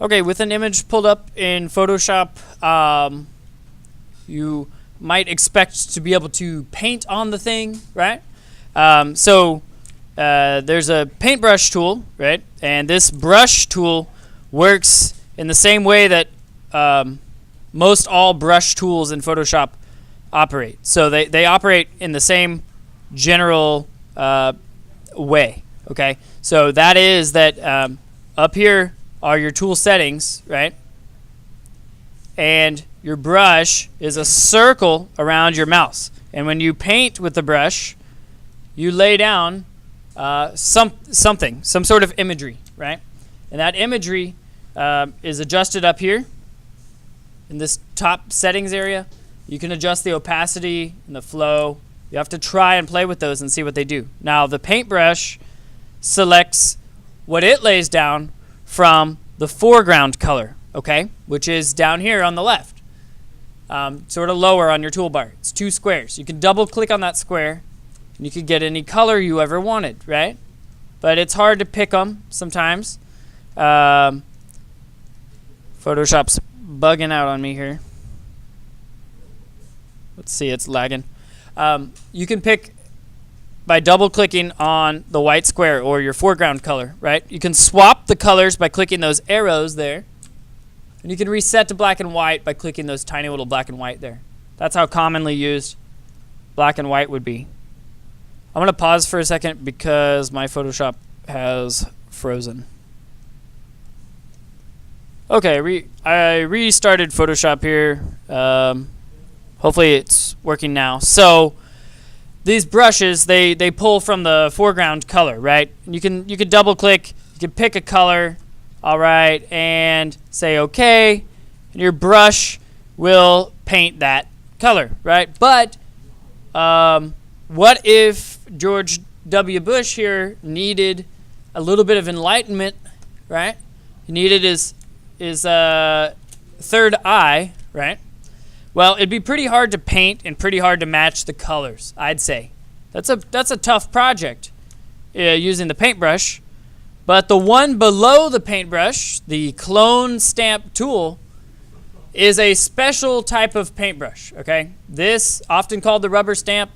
Okay, with an image pulled up in Photoshop, you might expect to be able to paint on the thing, right? There's a Paintbrush tool, right? And this brush tool works in the same way that most all brush tools in Photoshop operate. So they operate in the same general way, okay? So that is that up here are your tool settings, right? And your brush is a circle around your mouse. And when you paint with the brush, you lay down some sort of imagery, right? And that imagery is adjusted up here in this top settings area. You can adjust the opacity and the flow. You have to try and play with those and see what they do. Now the paintbrush selects what it lays down from the foreground color, okay, which is down here on the left, sort of lower on your toolbar. It's 2 squares. You can double click on that square and you can get any color you ever wanted, right? But it's hard to pick them sometimes. Photoshop's bugging out on me here. Let's see, it's lagging. You can pick by double clicking on the white square or your foreground color, right? You can swap the colors by clicking those arrows there. And you can reset to black and white by clicking those tiny little black and white there. That's how commonly used black and white would be. I'm going to pause for a second because my Photoshop has frozen. Okay, I restarted Photoshop here. Hopefully it's working now. So these brushes, they pull from the foreground color, right? And you can double click, you can pick a color, all right, and say okay, and your brush will paint that color, right? But what if George W. Bush here needed a little bit of enlightenment, right? He needed his third eye, right? Well, it'd be pretty hard to paint and pretty hard to match the colors, I'd say. That's a tough project using the paintbrush. But the one below the paintbrush, the clone stamp tool, is a special type of paintbrush, okay? This, often called the rubber stamp,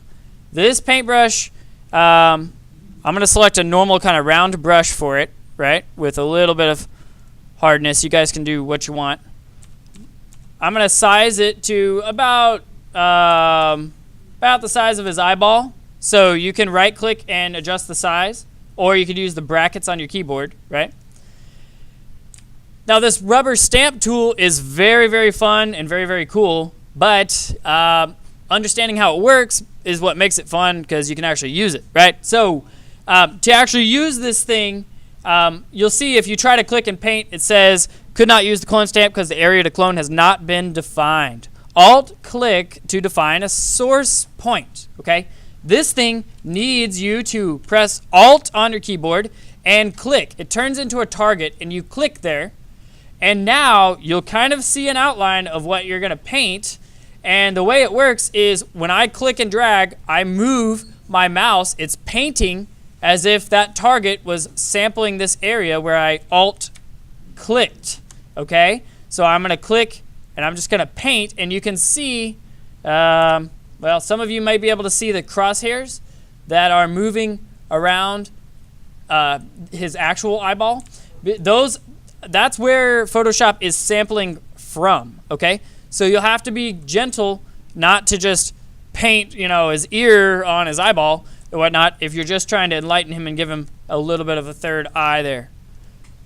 this paintbrush, I'm going to select a normal kind of round brush for it, right, with a little bit of hardness. You guys can do what you want. I'm going to size it to about the size of his eyeball. So you can right click and adjust the size, or you could use the brackets on your keyboard, right? Now this rubber stamp tool is very, very fun and very, very cool, but understanding how it works is what makes it fun because you can actually use it, right? So to actually use this thing, you'll see if you try to click and paint, it says could not use the clone stamp because the area to clone has not been defined. Alt-click to define a source point, okay? This thing needs you to press Alt on your keyboard and click. It turns into a target, and you click there, and now you'll kind of see an outline of what you're going to paint. And the way it works is when I click and drag, I move my mouse. It's painting as if that target was sampling this area where I Alt-clicked. Okay, so I'm going to click and I'm just going to paint, and you can see, well, some of you might be able to see the crosshairs that are moving around his actual eyeball. That's where Photoshop is sampling from, okay? So you'll have to be gentle not to just paint, his ear on his eyeball or whatnot if you're just trying to enlighten him and give him a little bit of a third eye there.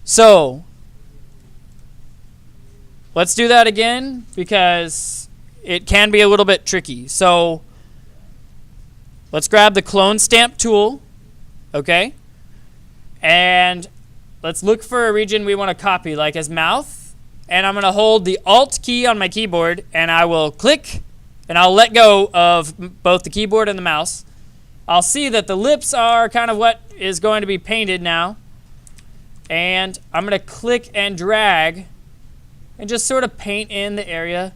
So let's do that again because it can be a little bit tricky. So let's grab the clone stamp tool, okay? And let's look for a region we want to copy, like his mouth. And I'm going to hold the Alt key on my keyboard, and I will click, and I'll let go of both the keyboard and the mouse. I'll see that the lips are kind of what is going to be painted now. And I'm going to click and drag and just sort of paint in the area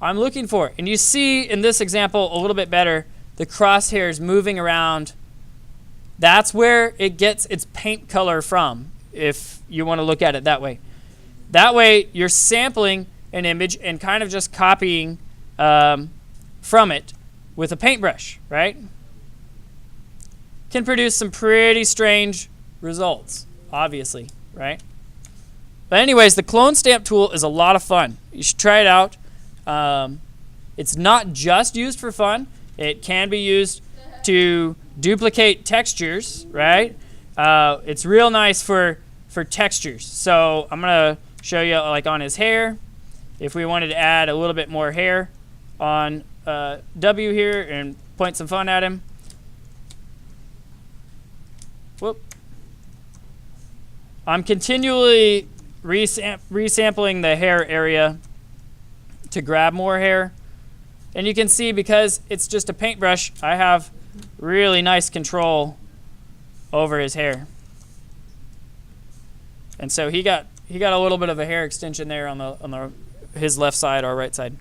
I'm looking for. And you see in this example a little bit better the crosshairs moving around. That's where it gets its paint color from, if you want to look at it that way. That way you're sampling an image and kind of just copying from it with a paintbrush, right? Can produce some pretty strange results, obviously, right? But anyways, the clone stamp tool is a lot of fun. You should try it out. It's not just used for fun. It can be used to duplicate textures, right? It's real nice for textures. So I'm gonna show you like on his hair. If we wanted to add a little bit more hair on W here and point some fun at him. Whoop. I'm continually resampling the hair area to grab more hair. And you can see because it's just a paintbrush, I have really nice control over his hair. And so he got a little bit of a hair extension there on his left side or right side.